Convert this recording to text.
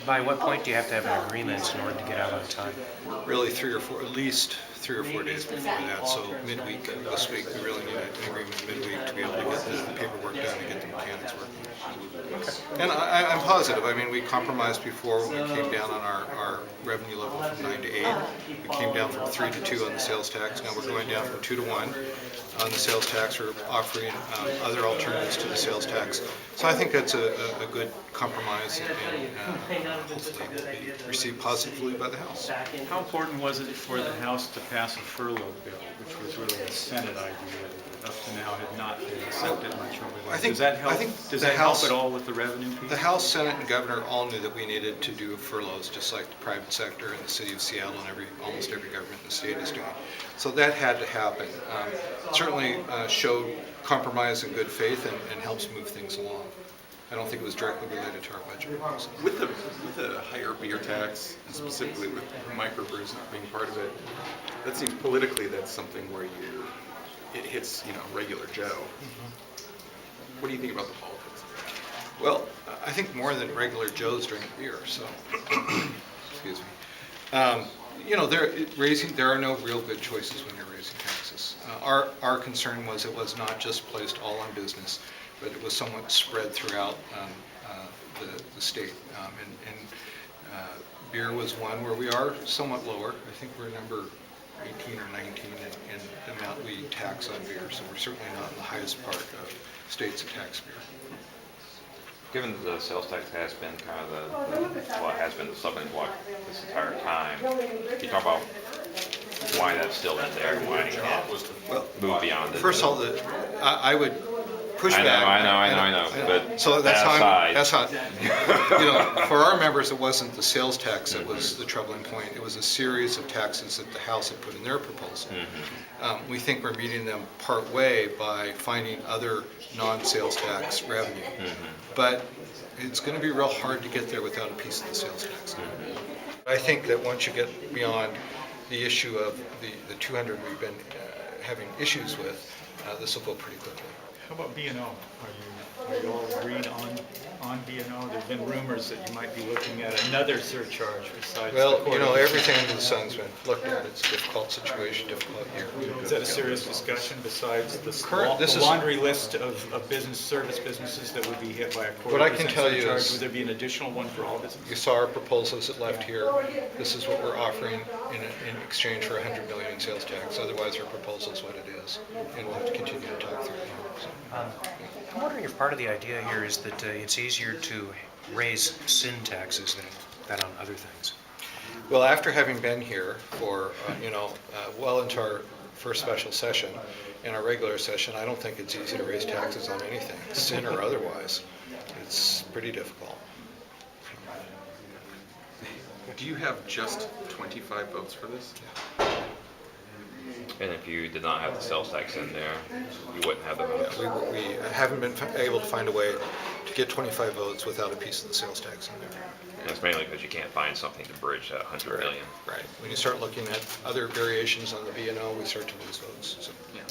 By what point do you have to have an agreement in order to get out on time? Really at least 3 or 4 days before that. So midweek this week, we really need an agreement midweek to be able to get the paperwork done and get the mechanics working. And I'm positive. I mean, we compromised before when we came down on our revenue level from 9 to 8. We came down from 3 to 2 on the sales tax. Now we're going down from 2 to 1 on the sales tax. We're offering other alternatives to the sales tax. So I think that's a good compromise, and hopefully will be received positively by the House. How important was it for the House to pass a furlough bill, which was really a Senate idea that up to now had not been accepted much over there? Does that help at all with the revenue piece? The House, Senate, and Governor all knew that we needed to do furloughs, just like the private sector and the city of Seattle and almost every government in the state is doing. So that had to happen. Certainly showed compromise and good faith and helps move things along. I don't think it was directly related to our budget proposal. With the higher beer tax, and specifically with microbrews not being part of it, that seems politically that's something where it hits regular Joe. Mm-hmm. What do you think about the politics? Well, I think more than regular Joes drink beer. So, excuse me. There are no real good choices when you're raising taxes. Our concern was it was not just placed all on business, but it was somewhat spread throughout the state. Beer was one where we are somewhat lower. I think we're number 18 or 19 in the amount we tax on beer, so we're certainly not in the highest part of states that tax beer. Given that the sales tax has been kind of it has been the stumbling block this entire time, can you talk about why that's still in there and why you can't move beyond it? First of all, I would push back. I know. But so that's how for our members, it wasn't the sales tax that was the troubling point. It was a series of taxes that the House had put in their proposal. Mm-hmm. We think we're meeting them part way by finding other non-sales tax revenue. Mm-hmm. But it's going to be real hard to get there without a piece of the sales tax. Mm-hmm. I think that once you get beyond the issue of the 200 we've been having issues with, this will go pretty quickly. How about B&O? Are you all agreed on B&O? There's been rumors that you might be looking at another surcharge besides. Well, everything under the sun's been looked at. It's a difficult situation, difficult year. Is that a serious discussion besides the laundry list of businesses that would be hit by a quarter? What I can tell you surcharge? is, would there be an additional one for all businesses? You saw our proposals that left here. This is what we're offering in exchange for $100 million in sales tax. Otherwise, our proposal is what it is, and we'll have to continue to talk through it. I'm wondering if part of the idea here is that it's easier to raise sin taxes than on other things. Well, after having been here for well into our first special session and our regular session, I don't think it's easy to raise taxes on anything, sin or otherwise. It's pretty difficult. Do you have just 25 votes for this? And if you did not have the sales tax in there, you wouldn't have the votes. We haven't been able to find a way to get 25 votes without a piece of the sales tax in there. And it's mainly because you can't find something to bridge that 100 million. Right. When you start looking at other variations on the B&O, we start to lose votes. So. Yeah.